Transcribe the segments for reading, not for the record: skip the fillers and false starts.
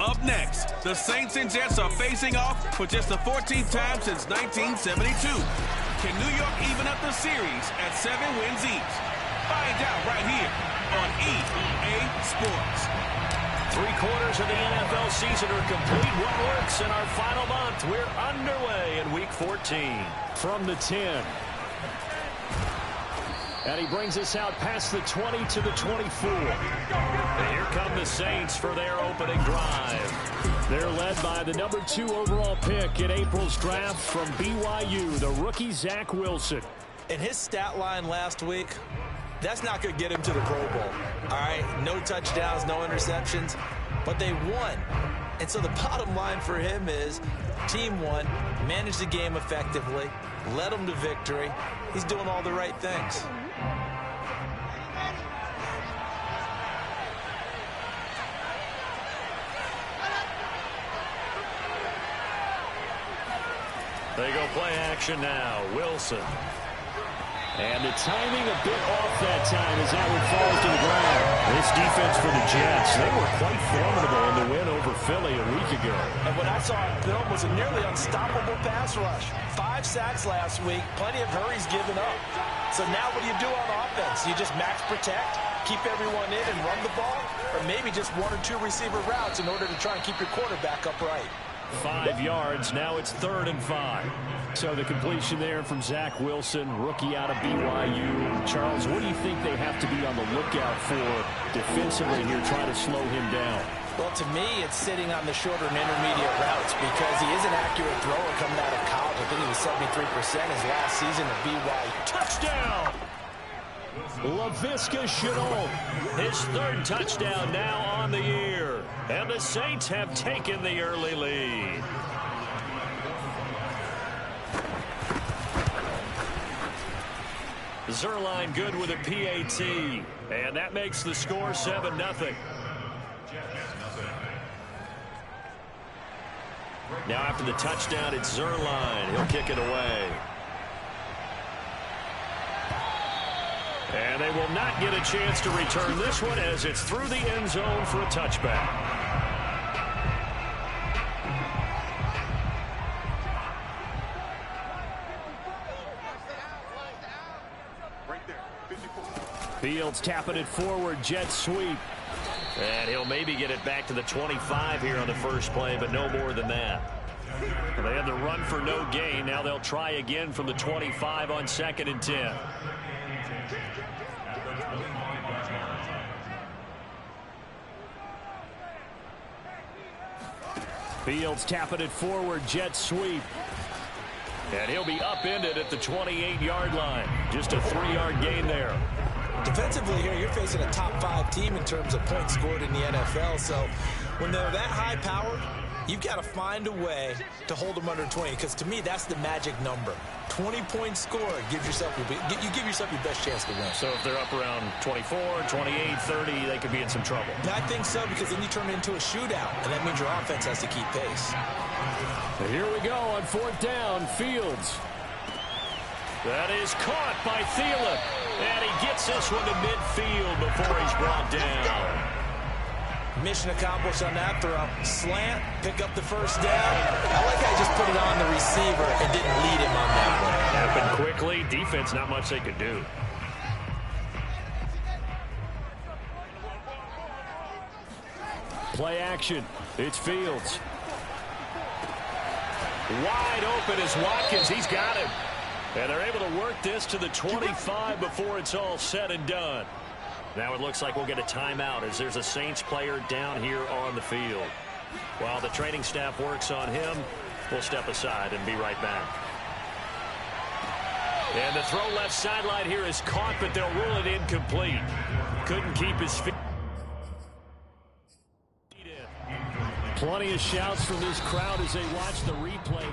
Up next, the Saints and Jets are facing off for just the 14th time since 1972. Can New York even up the series at 7 wins each? Find out right here on EA Sports. 3/4 of the NFL season are complete. What works in our final month? We're underway in Week 14. From the 10. And he brings us out past the 20 to the 24. And here come the Saints for their opening drive. They're led by the number 2 overall pick in April's draft from BYU, the rookie Zach Wilson. And his stat line last week, that's not going to get him to the Pro Bowl. All right, no touchdowns, no interceptions, but they won. And so the bottom line for him is team won, managed the game effectively, led them to victory. He's doing all the right things. They go play action now. Wilson. And the timing a bit off that time as that one falls to the ground. This defense for the Jets, they were quite formidable in the win over Philly a week ago. And what I saw on film was a nearly unstoppable pass rush. 5 sacks last week, plenty of hurries given up. So now what do you do on offense? You just max protect, keep everyone in and run the ball? Or maybe just 1 or 2 receiver routes in order to try and keep your quarterback upright? 5 yards, now it's 3rd and 5. So the completion there from Zach Wilson, rookie out of BYU. Charles, what do you think they have to be on the lookout for defensively here, trying to slow him down? Well, to me, it's sitting on the shorter and intermediate routes because he is an accurate thrower coming out of college. I think he was 73% his last season at BYU. Touchdown! Laviska Shenault, his 3rd touchdown now on the year. And the Saints have taken the early lead. Zuerlein good with a PAT. And that makes the score 7-0. Now after the touchdown, it's Zuerlein. He'll kick it away. And they will not get a chance to return this one as it's through the end zone for a touchback. Fields tapping it forward, jet sweep. And he'll maybe get it back to the 25 here on the first play, but no more than that. They had the run for no gain. Now they'll try again from the 25 on 2nd and 10. Fields tapping it forward, jet sweep. And he'll be upended at the 28-yard line. Just a 3-yard gain there. Defensively here, you're facing a top 5 team in terms of points scored in the NFL. So when they're that high-powered, you've got to find a way to hold them under 20. Because to me, that's the magic number. 20-point score, you give yourself your best chance to win. So if they're up around 24, 28, 30, they could be in some trouble. I think so, because then you turn it into a shootout, and that means your offense has to keep pace. Here we go on 4th down, Fields. That is caught by Thielen. And he gets this one to midfield before he's brought down. Mission accomplished on that throw. Slant, pick up the first down. I like how he just put it on the receiver and didn't lead him on that one. Happened quickly. Defense, not much they could do. Play action. It's Fields. Wide open is Watkins. He's got him. And they're able to work this to the 25 before it's all said and done. Now it looks like we'll get a timeout as there's a Saints player down here on the field. While the training staff works on him, we'll step aside and be right back. And the throw left sideline here is caught, but they'll rule it incomplete. Couldn't keep his feet. Plenty of shouts from this crowd as they watch the replay.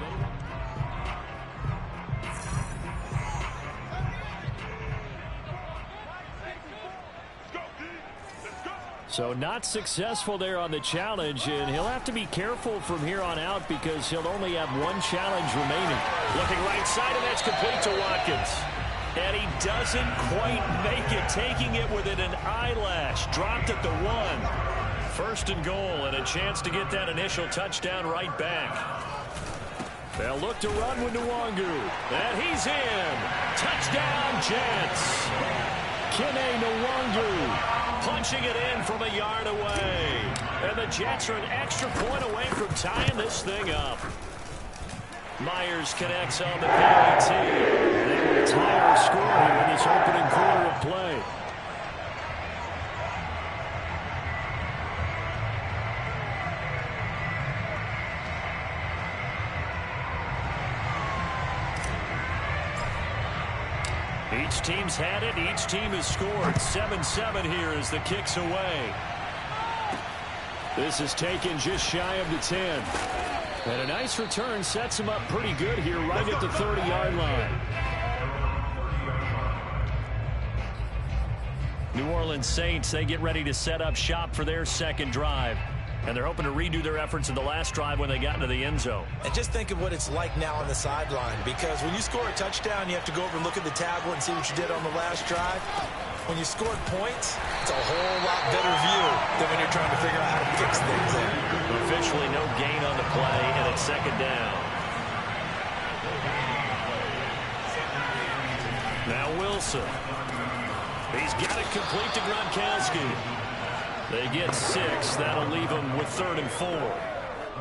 So not successful there on the challenge, and he'll have to be careful from here on out because he'll only have 1 challenge remaining. Looking right side, and that's complete to Watkins. And he doesn't quite make it, taking it within an eyelash. Dropped at the 1. First and goal, and a chance to get that initial touchdown right back. They'll look to run with Nwangu. And he's in. Touchdown, Jets. Kene Nwangu punching it in from a yard away. And the Jets are an extra point away from tying this thing up. Myers connects on the PAT. They will tie our score here in this opening quarter of play. Each team's had it. Each team has scored. 7-7 here as the kick's away. This is taken just shy of the 10. And a nice return sets him up pretty good here right at the 30-yard line. New Orleans Saints, they get ready to set up shop for their second drive. And they're hoping to redo their efforts in the last drive when they got into the end zone. And just think of what it's like now on the sideline, because when you score a touchdown, you have to go over and look at the tablet and see what you did on the last drive. When you scored points, it's a whole lot better view than when you're trying to figure out how to fix things there. Officially no gain on the play, and it's second down. Now Wilson. He's got it complete to Gronkowski. They get 6. That'll leave them with 3rd and 4.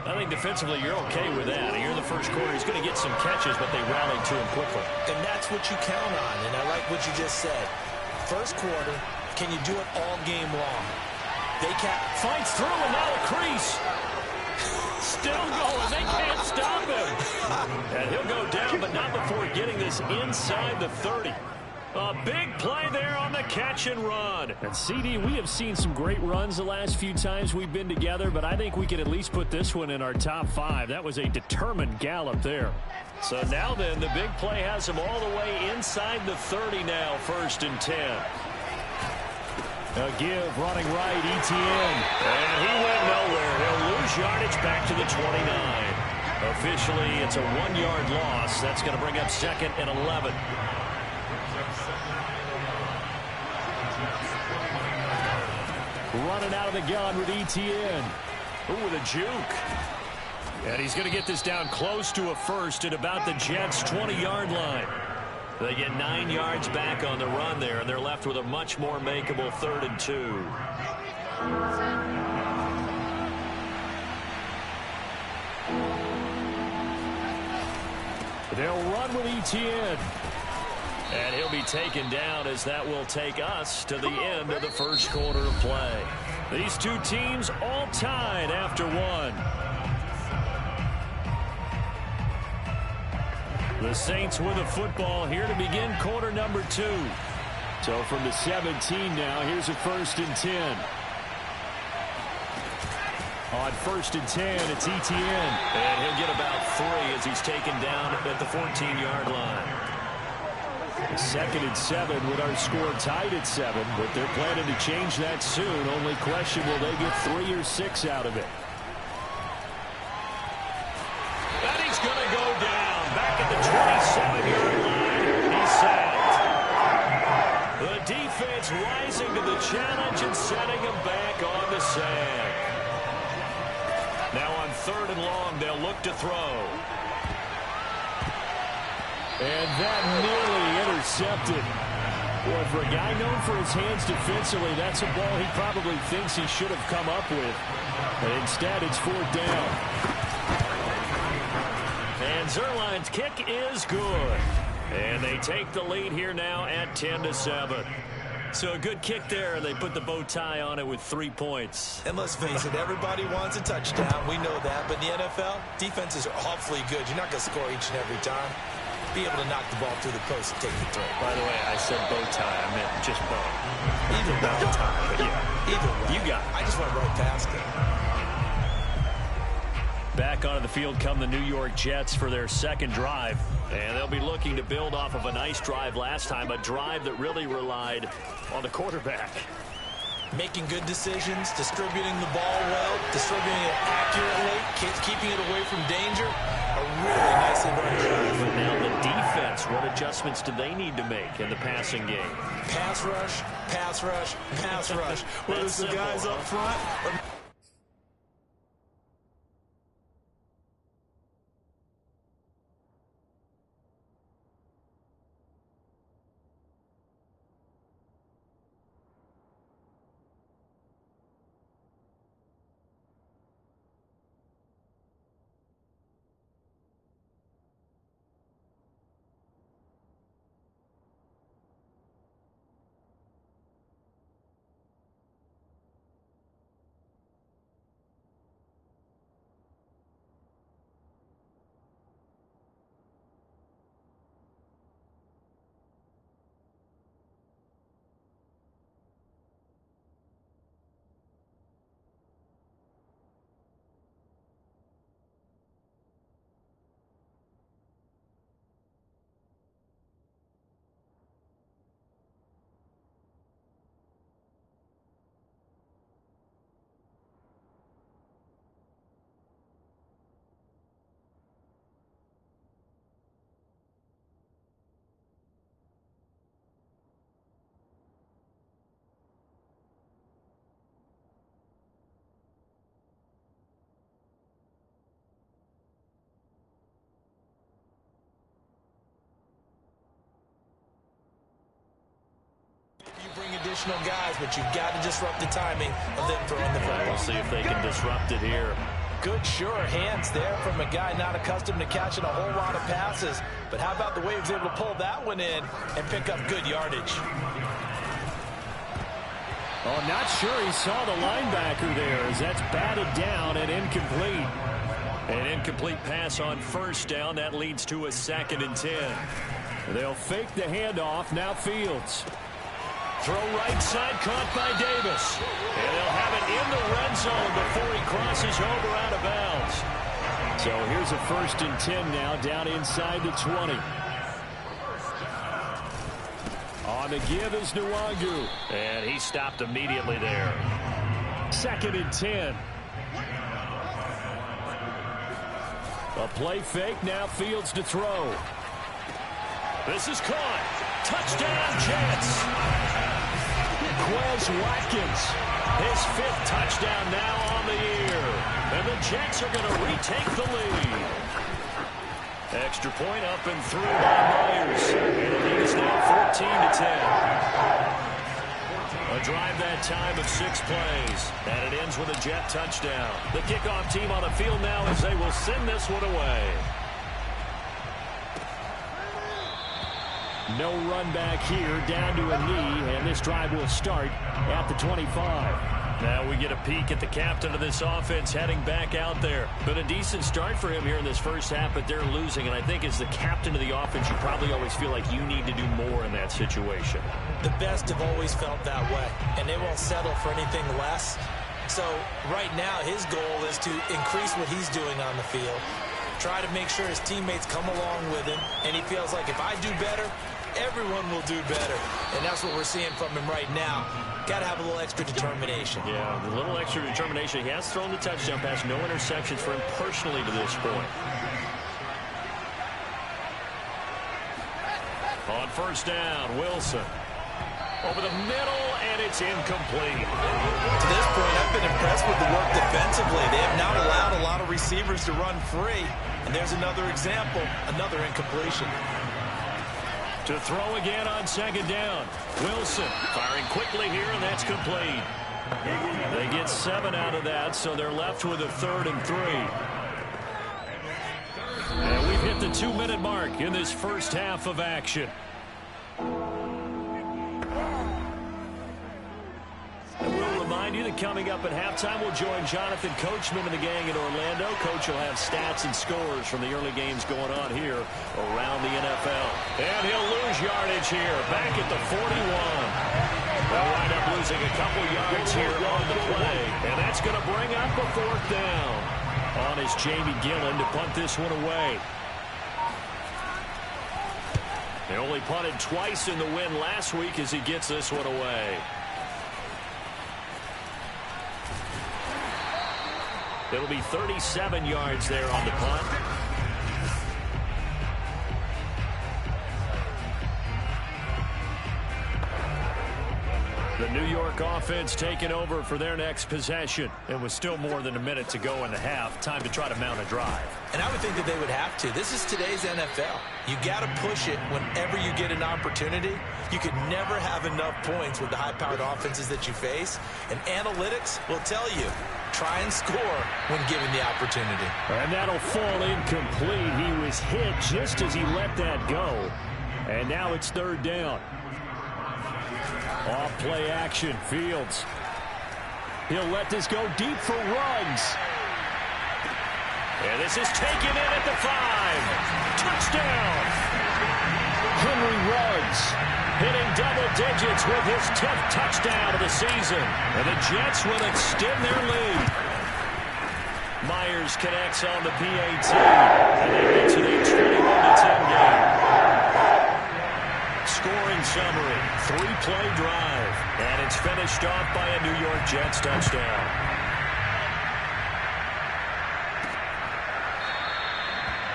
I think defensively you're okay with that. Here in the first quarter, he's going to get some catches, but they rallied to him quickly. And that's what you count on, and I like what you just said. First quarter, can you do it all game long? They finds through and now a crease. Still going. They can't stop him. And he'll go down, but not before getting this inside the 30. A big play there on the catch and run. And CD, we have seen some great runs the last few times we've been together, but I think we could at least put this one in our top 5. That was a determined gallop there. So now then, the big play has him all the way inside the 30 now, 1st and 10. A give, running right, Etienne. And he went nowhere. He'll lose yardage back to the 29. Officially, it's a 1-yard loss. That's going to bring up 2nd and 11. Running out of the gun with Etienne. Ooh, with a juke. And he's going to get this down close to a first at about the Jets' 20-yard line. They get 9 yards back on the run there, and they're left with a much more makeable 3rd and 2. They'll run with Etienne. And he'll be taken down as that will take us to the end of the first quarter of play. These two teams all tied after 1. The Saints with the football here to begin quarter number 2. So from the 17 now, here's a 1st and 10. On 1st and 10, it's Etienne. And he'll get about 3 as he's taken down at the 14-yard line. 2nd and 7 with our score tied at 7, but they're planning to change that soon. Only question, will they get 3 or 6 out of it? And he's going to go down back at the 27-yard line. He's sacked. The defense rising to the challenge and setting him back on the sack. Now on 3rd and long, they'll look to throw. And that nearly intercepted. Boy, for a guy known for his hands defensively, that's a ball he probably thinks he should have come up with. But instead, it's 4th down. And Zuerlein's kick is good. And they take the lead here now at 10-7. So a good kick there, and they put the bow tie on it with 3 points. And let's face it, everybody wants a touchdown. We know that. But in the NFL, defenses are awfully good. You're not going to score each and every time. Be able to knock the ball through the post and take the throw. By the way, I said bow tie. I meant just bow. Either way. Tie, but yeah. Either way. You got it. I just went right past it. Back onto the field come the New York Jets for their second drive. And they'll be looking to build off of a nice drive last time, a drive that really relied on the quarterback. Making good decisions, distributing the ball well, distributing it accurately, keeping it away from danger. A really nicely run drive. But now the defense, what adjustments do they need to make in the passing game? Pass rush, pass rush, pass rush. Whether it's the guys up front or bring additional guys, but you've got to disrupt the timing of them throwing the football. We'll see if they can disrupt it here. Good, sure hands there from a guy not accustomed to catching a whole lot of passes. But how about the way he was able to pull that one in and pick up good yardage? Oh, not sure he saw the linebacker there as that's batted down and incomplete. An incomplete pass on first down. That leads to a 2nd and 10. They'll fake the handoff. Now Fields. Throw right side, caught by Davis. And they'll have it in the red zone before he crosses over out of bounds. So here's a 1st and 10 now, down inside the 20. On the give is Nwangu. And he stopped immediately there. 2nd and 10. A play fake, now Fields to throw. This is caught. Touchdown, Jets. Quez Watkins. His 5th touchdown now on the year. And the Jets are going to retake the lead. Extra point up and through by Myers. And the lead is now 14-10. A drive that time of 6 plays. And it ends with a Jet touchdown. The kickoff team on the field now as they will send this one away. No run back here, down to a knee, and this drive will start at the 25. Now we get a peek at the captain of this offense heading back out there. Been a decent start for him here in this first half, but they're losing. And I think as the captain of the offense, you probably always feel like you need to do more in that situation. The best have always felt that way, and they won't settle for anything less. So right now his goal is to increase what he's doing on the field, try to make sure his teammates come along with him, and he feels like if I do better, everyone will do better. And that's what we're seeing from him right now. Got to have a little extra determination. Yeah, a little extra determination. He has thrown the touchdown pass. No interceptions for him personally to this point. On first down, Wilson. Over the middle, and it's incomplete. To this point, I've been impressed with the work defensively. They have not allowed a lot of receivers to run free. And there's another example, another incompletion. To throw again on 2nd down. Wilson firing quickly here, and that's complete. They get 7 out of that, so they're left with a 3rd and 3. And we've hit the 2-minute mark in this first half of action. And we'll remind you that coming up at halftime, we'll join Jonathan Coachman and the gang in Orlando. Coach will have stats and scores from the early games going on here around the NFL. And he'll lose yardage here, back at the 41. They'll wind up losing a couple yards here on the play. And that's going to bring up a 4th down. On is Jamie Gillen to punt this one away. They only punted twice in the win last week as he gets this one away. It'll be 37 yards there on the punt. The New York offense taking over for their next possession. And with still more than a minute to go in the half, time to try to mount a drive. And I would think that they would have to. This is today's NFL. You got to push it whenever you get an opportunity. You could never have enough points with the high-powered offenses that you face. And analytics will tell you, try and score when given the opportunity. And that'll fall incomplete. He was hit just as he let that go. And now it's 3rd down. Off play action, Fields. He'll let this go deep for Ruggs. And this is taken in at the 5. Touchdown! Henry Ruggs hitting double digits with his 10th touchdown of the season. And the Jets will extend their lead. Myers connects on the PAT. And they get to the 21-10 game. Scoring summary, 3-play drive. And it's finished off by a New York Jets touchdown.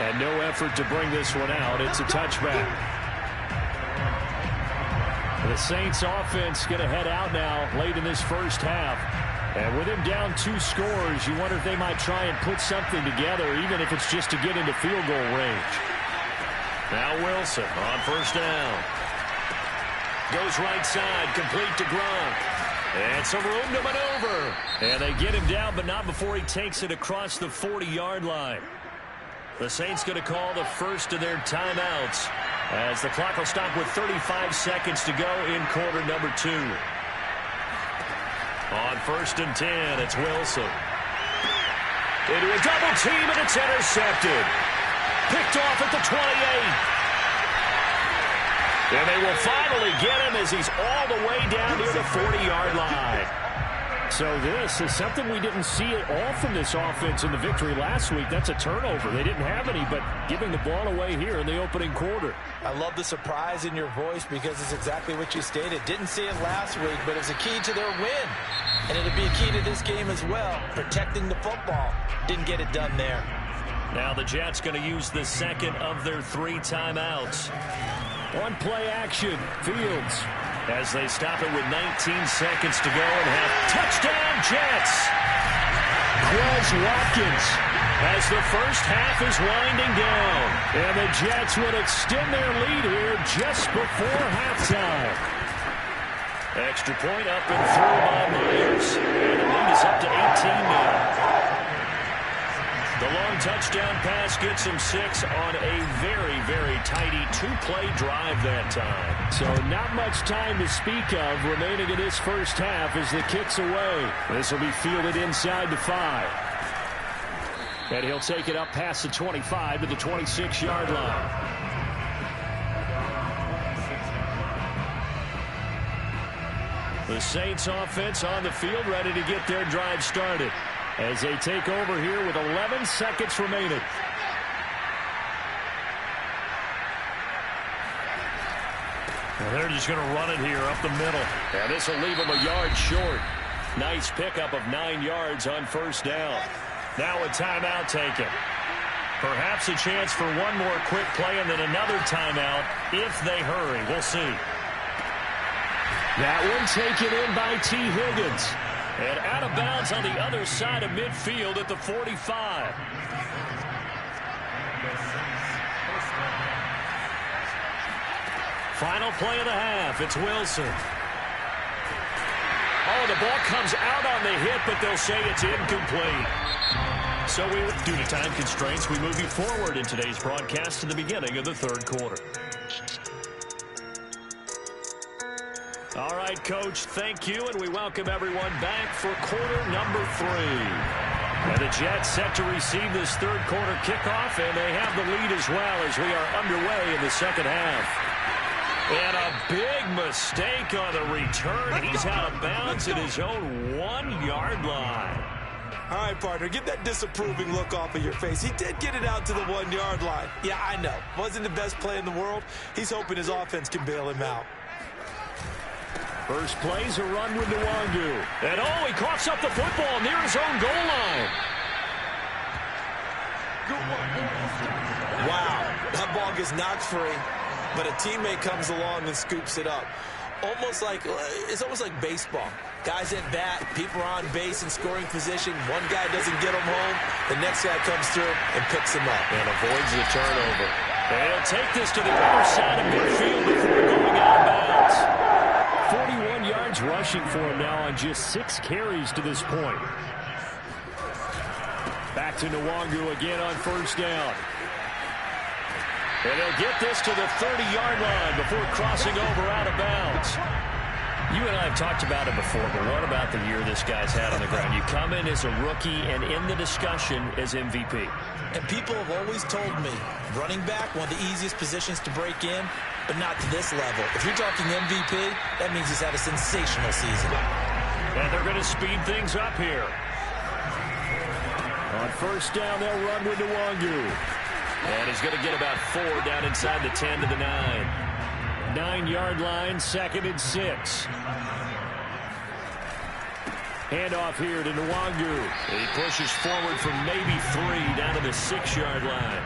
And no effort to bring this one out. It's a touchback. The Saints offense going to head out now late in this first half. And with him down 2 scores, you wonder if they might try and put something together, even if it's just to get into field goal range. Now Wilson on first down. Goes right side, complete to Gronk. And some room to maneuver. And they get him down, but not before he takes it across the 40-yard line. The Saints going to call the first of their timeouts as the clock will stop with 35 seconds to go in quarter number 2. On 1st and 10, it's Wilson. Into a double team, and it's intercepted. Picked off at the 28. And they will finally get him as he's all the way down near the 40-yard line. So this is something we didn't see at all from this offense in the victory last week. That's a turnover. They didn't have any, but giving the ball away here in the opening quarter. I love the surprise in your voice because it's exactly what you stated. Didn't see it last week, but it was a key to their win. And it'll be a key to this game as well, protecting the football. Didn't get it done there. Now the Jets going to use the second of their 3 timeouts. On play action, Fields. As they stop it with 19 seconds to go and have touchdown Jets. Quez Watkins as the first half is winding down. And the Jets would extend their lead here just before halftime. Extra point up and through by Myers. And the lead is up to 18 now. The long touchdown pass gets him 6 on a very, very tidy 2-play drive that time. So not much time to speak of remaining in this first half as the kick's away. This will be fielded inside the 5. And he'll take it up past the 25 to the 26-yard line. The Saints offense on the field ready to get their drive started as they take over here with 11 seconds remaining. Well, they're just going to run it here up the middle. And this will leave them a yard short. Nice pickup of 9 yards on first down. Now a timeout taken. Perhaps a chance for one more quick play and then another timeout if they hurry. We'll see. That one taken in by T. Higgins. And out of bounds on the other side of midfield at the 45. Final play of the half. It's Wilson. Oh, the ball comes out on the hit, but they'll say it's incomplete. So due to time constraints, we move you forward in today's broadcast to the beginning of the 3rd quarter. All right, Coach, thank you, and we welcome everyone back for quarter number 3. And the Jets set to receive this 3rd quarter kickoff, and they have the lead as well as we are underway in the 2nd half. And a big mistake on the return. He's out of bounds at his own 1-yard line. All right, partner, get that disapproving look off of your face. He did get it out to the 1-yard line. Yeah, I know. Wasn't the best play in the world. He's hoping his offense can bail him out. First play's a run with Nwangu. And oh, he coughs up the football near his own goal line. Wow, that ball gets knocked free, but a teammate comes along and scoops it up. It's almost like baseball. Guys at bat, people are on base in scoring position. One guy doesn't get him home. The next guy comes through and picks him up. And avoids the turnover. And he'll take this to the other side of midfield before going out of bounds. 41 yards rushing for him now on just 6 carries to this point. Back to Nwangu again on first down. And he'll get this to the 30-yard line before crossing over out of bounds. You and I have talked about it before, but what about the year this guy's had on the ground? You come in as a rookie and in the discussion as MVP. And people have always told me, running back, one of the easiest positions to break in, but not to this level. If you're talking MVP, that means he's had a sensational season. And they're going to speed things up here. On first down, they'll run with Nwangu. And he's going to get about 4 down inside the 10 to the 9. 9-yard line, 2nd and 6. Handoff here to Nwangu. He pushes forward from maybe 3 down to the 6-yard line.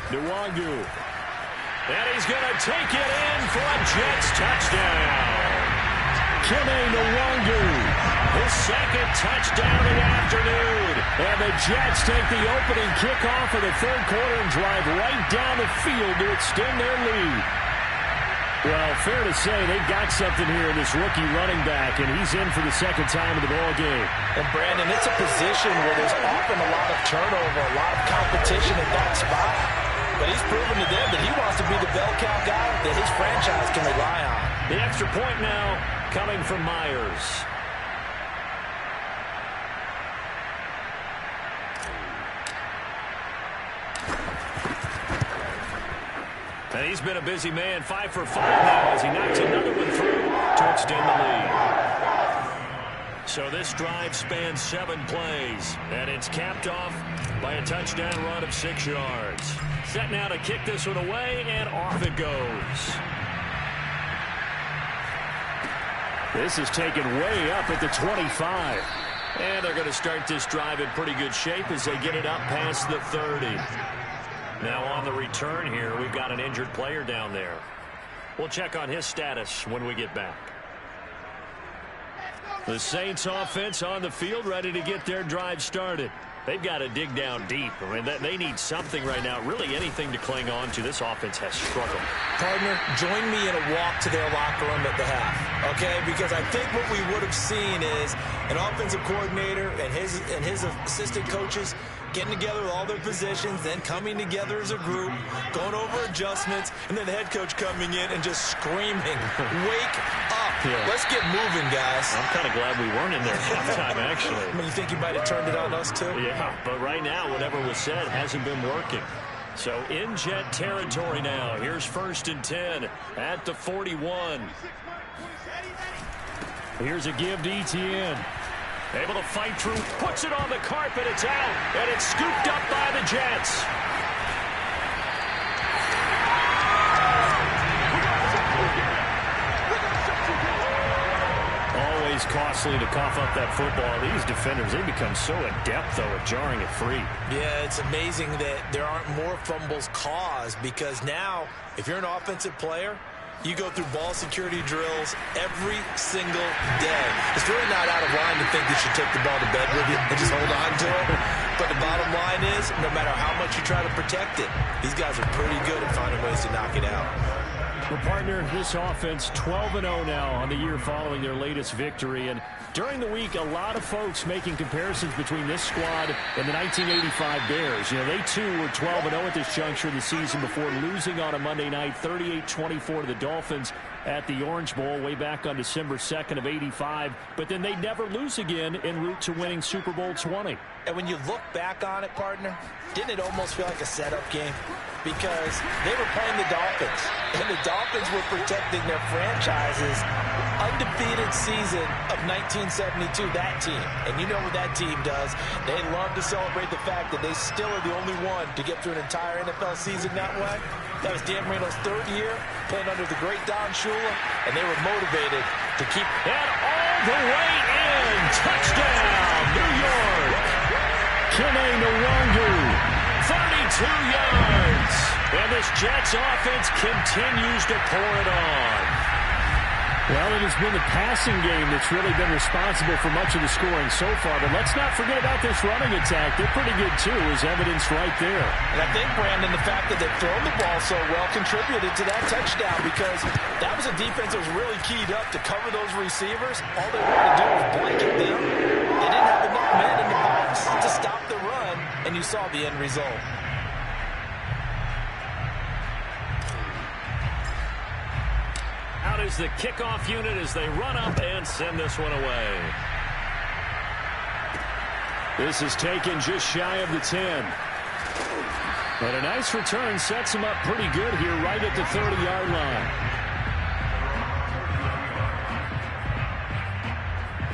Nwangu. And he's going to take it in for a Jets touchdown. Kene Nwangu. His second touchdown of the afternoon. And the Jets take the opening kickoff of the third quarter and drive right down the field to extend their lead. Well, fair to say they've got something here in this rookie running back, and he's in for the second time in the ball game. And, Brandon, it's a position where there's often a lot of turnover, a lot of competition at that spot. But he's proven to them that he wants to be the bell cow guy that his franchise can rely on. The extra point now coming from Myers. And he's been a busy man, 5 for 5 now as he knocks another one through to extend the lead. So this drive spans 7 plays, and it's capped off by a touchdown run of 6 yards. Set now to kick this one away, and off it goes. This is taken way up at the 25. And they're going to start this drive in pretty good shape as they get it up past the 30. Now on the return here, we've got an injured player down there. We'll check on his status when we get back. The Saints offense on the field ready to get their drive started. They've got to dig down deep. I mean, they need something right now, really anything to cling on to. This offense has struggled. Partner, join me in a walk to their locker room at the half, okay? Because I think what we would have seen is an offensive coordinator and his assistant coaches getting together with all their positions, then coming together as a group, going over adjustments, and then the head coach coming in and just screaming, wake up. Yeah. Let's get moving, guys. I'm kind of glad we weren't in there halftime, actually. I mean, you think you might have turned it on us, too? Yeah, but right now, whatever was said hasn't been working. So in Jet territory now. Here's 1st and 10 at the 41. Here's a give to Etienne. Able to fight through, puts it on the carpet, it's out, and it's scooped up by the Jets. Always costly to cough up that football. These defenders, they become so adept, though, at jarring it free. Yeah, it's amazing that there aren't more fumbles caused because now, if you're an offensive player, you go through ball security drills every single day. It's really not out of line to think you should take the ball to bed with you and just hold on to it. But the bottom line is, no matter how much you try to protect it, these guys are pretty good at finding ways to knock it out. Well, partner, this offense 12-0 now on the year following their latest victory. And during the week, a lot of folks making comparisons between this squad and the 1985 Bears. You know, they too were 12-0 at this juncture of the season before losing on a Monday night 38-24 to the Dolphins at the Orange Bowl way back on December 2nd of 85. But then they never lose again en route to winning Super Bowl 20. And when you look back on it, partner, didn't it almost feel like a setup game? Because they were playing the Dolphins, and the Dolphins were protecting their franchise's undefeated season of 1972, that team. And you know what that team does. They love to celebrate the fact that they still are the only one to get through an entire NFL season that way. That was Dan Marino's 3rd year, playing under the great Don Shula, and they were motivated to keep it all the way in. Touchdown, New York. Kene Nwangwu. 32 yards. And this Jets offense continues to pour it on. Well, it has been the passing game that's really been responsible for much of the scoring so far. But let's not forget about this running attack. They're pretty good, too, as evidence right there. And I think, Brandon, the fact that they've thrown the ball so well contributed to that touchdown because that was a defense that was really keyed up to cover those receivers. All they wanted to do was blanket them. They didn't have enough men in the box to stop the run, and you saw the end result. Out is the kickoff unit as they run up and send this one away. This is taken just shy of the 10. But a nice return sets him up pretty good here right at the 30-yard line.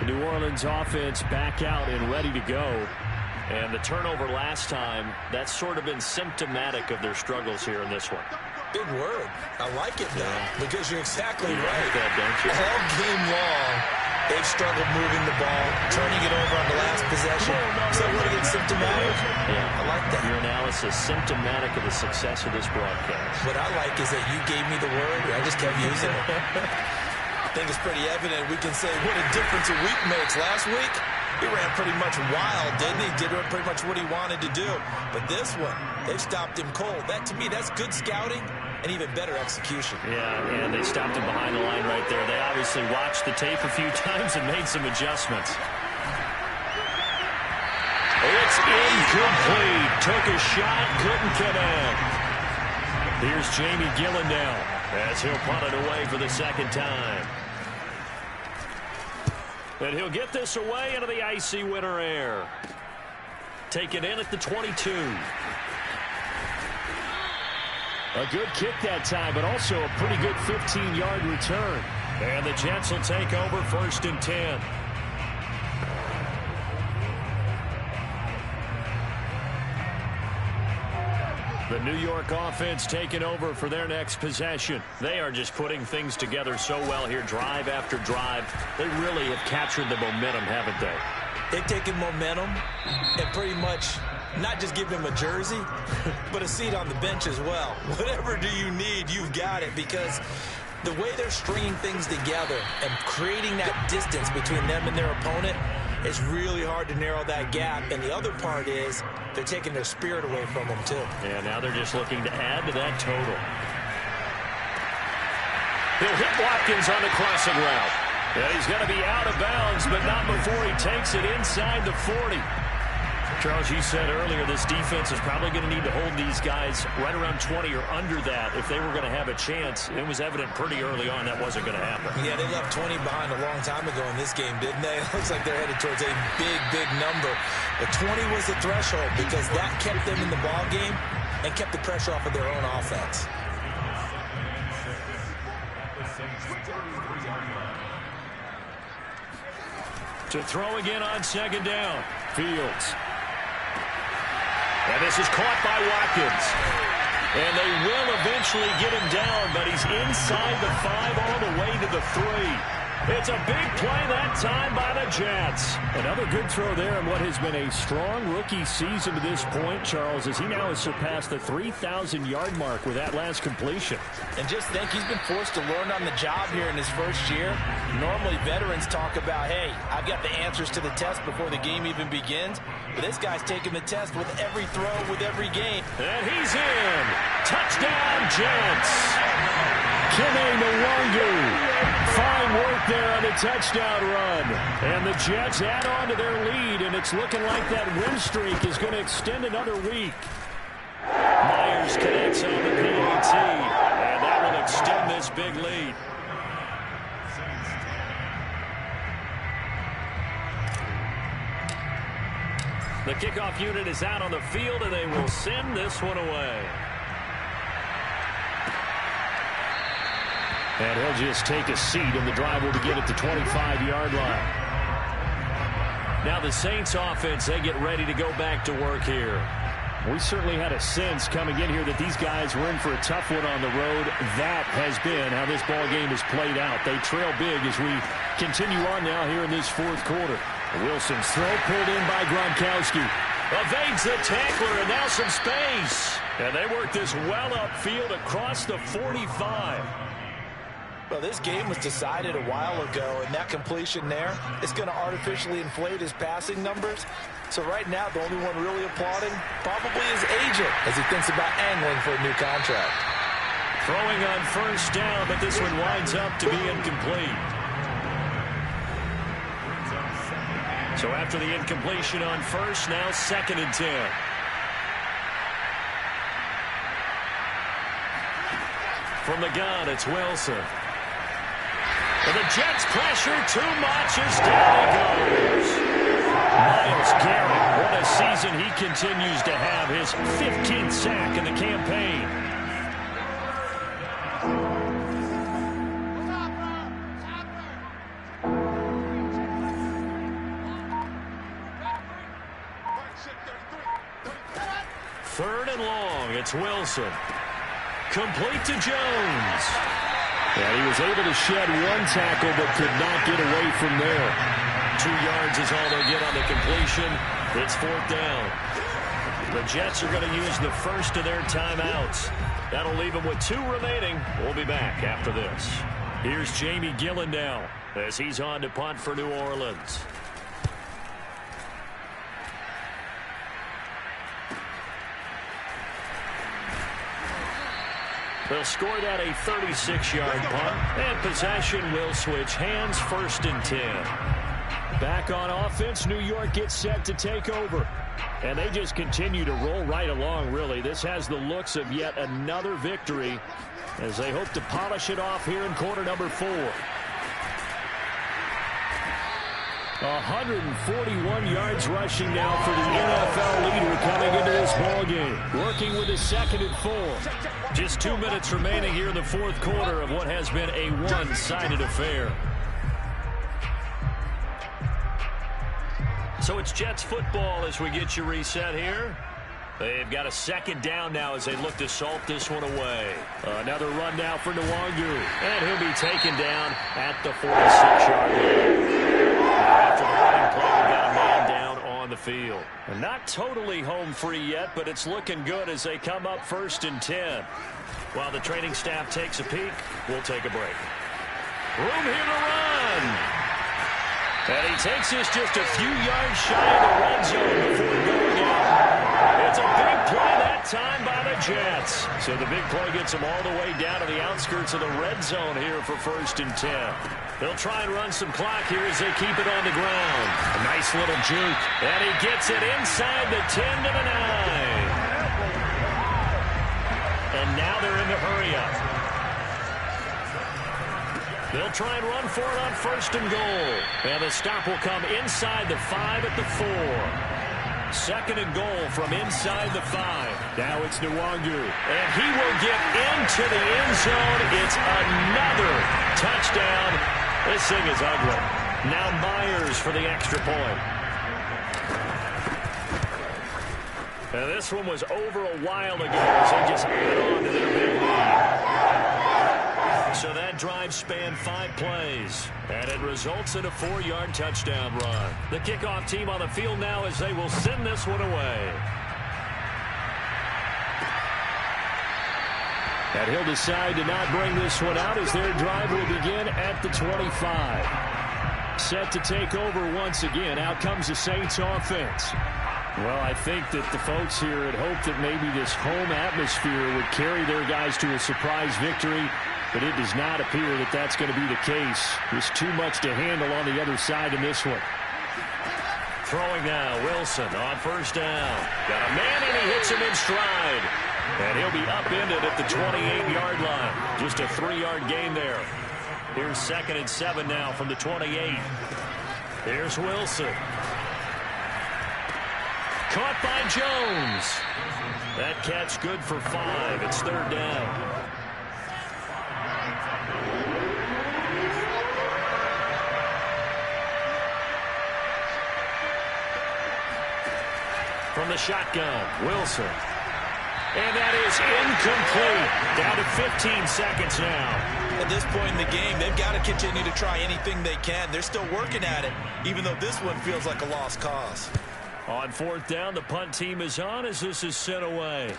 The New Orleans offense back out and ready to go. And the turnover last time, that's sort of been symptomatic of their struggles here in this one. Big word. I like it now because you're exactly right. That, don't you? All game long, they've struggled moving the ball, turning it over on the last possession. So what it's symptomatic? Yeah, I like that. Your analysis symptomatic of the success of this broadcast. What I like is that you gave me the word, and I just kept using it. think it's pretty evident. We can say what a difference a week makes. Last week, he ran pretty much wild, didn't he? Did pretty much what he wanted to do. But this one, they stopped him cold. That, to me, that's good scouting and even better execution. Yeah, and they stopped him behind the line right there. They obviously watched the tape a few times and made some adjustments. It's incomplete. Took a shot, couldn't connect. Here's Jamie Gillen now as he'll punt it away for the second time. And he'll get this away into the icy winter air. Taken in at the 22. A good kick that time, but also a pretty good 15-yard return. And the Jets will take over 1st and 10. The New York offense taking over for their next possession. They are just putting things together so well here, drive after drive. They really have captured the momentum, haven't they? They've taken momentum and pretty much not just give him a jersey, but a seat on the bench as well. Whatever do you need, you've got it, because the way they're stringing things together and creating that distance between them and their opponent, it's really hard to narrow that gap. And the other part is they're taking their spirit away from them, too. Yeah, now they're just looking to add to that total. He'll hit Watkins on the crossing route. Yeah, he's going to be out of bounds, but not before he takes it inside the 40. Charles, you said earlier this defense is probably going to need to hold these guys right around 20 or under that if they were going to have a chance. It was evident pretty early on that wasn't going to happen. Yeah, they left 20 behind a long time ago in this game, didn't they? It looks like they're headed towards a big, big number. But 20 was the threshold because that kept them in the ball game and kept the pressure off of their own offense. To throw again on 2nd down. Fields. And this is caught by Watkins. And they will eventually get him down, but he's inside the 5 all the way to the 3. It's a big play that time by the Jets. Another good throw there in what has been a strong rookie season to this point, Charles, as he now has surpassed the 3,000-yard mark with that last completion. And just think, he's been forced to learn on the job here in his first year. Normally, veterans talk about, hey, I've got the answers to the test before the game even begins. But this guy's taking the test with every throw, with every game. And he's in. Touchdown, Jets. Kene Nwangwu. Fine work there on the touchdown run. And the Jets add on to their lead, and it's looking like that win streak is going to extend another week. Myers connects on the PAT, and that will extend this big lead. The kickoff unit is out on the field, and they will send this one away. And he'll just take a seat, and the drive will begin at the 25-yard line. Now the Saints offense, they get ready to go back to work here. We certainly had a sense coming in here that these guys were in for a tough one on the road. That has been how this ball game has played out. They trail big as we continue on now here in this 4th quarter. Wilson's throw pulled in by Gronkowski. Evades the tackler, and now some space. And they work this well upfield across the 45. Well, this game was decided a while ago, and that completion there is going to artificially inflate his passing numbers. So right now, the only one really applauding probably his agent as he thinks about angling for a new contract. Throwing on 1st down, but this one winds up to be incomplete. So after the incompletion on 1st, now 2nd and 10. From the gun, it's Wilson. And the Jets pressure too much as down he goes. Myles Garrett, what a season he continues to have. His 15th sack in the campaign. Third and long, it's Wilson. Complete to Jones. And he was able to shed one tackle but could not get away from there. 2 yards is all they'll get on the completion. It's 4th down. The Jets are going to use the first of their timeouts. That'll leave them with 2 remaining. We'll be back after this. Here's Jamie Gillen now as he's on to punt for New Orleans. They'll score that a 36-yard punt, and possession will switch hands, 1st and 10. Back on offense, New York gets set to take over. And they just continue to roll right along, really. This has the looks of yet another victory as they hope to polish it off here in quarter number 4. 141 yards rushing now for the NFL leader coming into this ballgame. Working with his 2nd and 4. Just 2 minutes remaining here in the 4th quarter of what has been a one-sided affair. So it's Jets football as we get you reset here. They've got a 2nd down now as they look to salt this one away. Another run now for Nwangu. And he'll be taken down at the 46-yard line. After the running play, we've got a man down on the field. And not totally home free yet, but it's looking good as they come up 1st and 10. While the training staff takes a peek, we'll take a break. Room here to run. And he takes this just a few yards shy of the red zone before going out. It's a big play that time by the Jets. So the big play gets them all the way down to the outskirts of the red zone here for 1st and 10. They'll try and run some clock here as they keep it on the ground. A nice little juke. And he gets it inside the 10 to the 9. And now they're in the hurry up. They'll try and run for it on 1st and goal. And the stop will come inside the 5 at the 4. 2nd and goal from inside the 5. Now it's Nwangu. And he will get into the end zone. It's another touchdown. This thing is ugly. Now Myers for the extra point. And this one was over a while ago as they just add on to their big lead. So that drive spanned 5 plays, and it results in a 4-yard touchdown run. The kickoff team on the field now as they will send this one away. And he'll decide to not bring this one out as their drive will begin at the 25. Set to take over once again. Out comes the Saints offense. Well, I think that the folks here had hoped that maybe this home atmosphere would carry their guys to a surprise victory. But it does not appear that that's going to be the case. There's too much to handle on the other side in this one. Throwing now, Wilson on 1st down. Got a man and he hits him in stride. And he'll be upended at the 28-yard line. Just a 3-yard gain there. Here's 2nd and 7 now from the 28. Here's Wilson. Caught by Jones. That catch good for 5. It's 3rd down. From the shotgun, Wilson. And that is incomplete. Down to 15 seconds now. At this point in the game, they've got to continue to try anything they can. They're still working at it, even though this one feels like a lost cause. On 4th down, the punt team is on as this is sent away.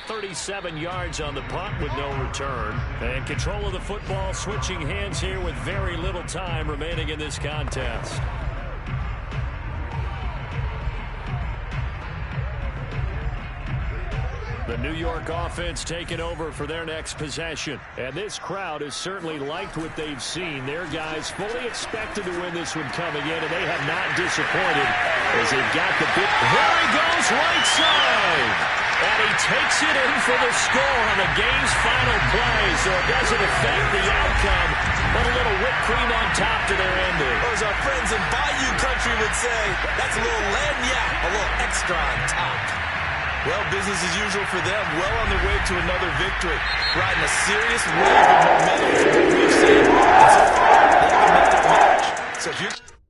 37 yards on the punt with no return. And control of the football switching hands here with very little time remaining in this contest. The New York offense taking over for their next possession. And this crowd has certainly liked what they've seen. Their guys fully expected to win this one coming in, and they have not disappointed as they've got the big... There he goes, right side! And he takes it in for the score on the game's final play, so it doesn't affect the outcome, but a little whipped cream on top to their ending. Or as our friends in Bayou Country would say, that's a little lagniappe, a little extra on top. Well, business as usual for them, well on their way to another victory, riding a serious wave of momentum from what we've seen. And so far, they haven't met their match. So if you're...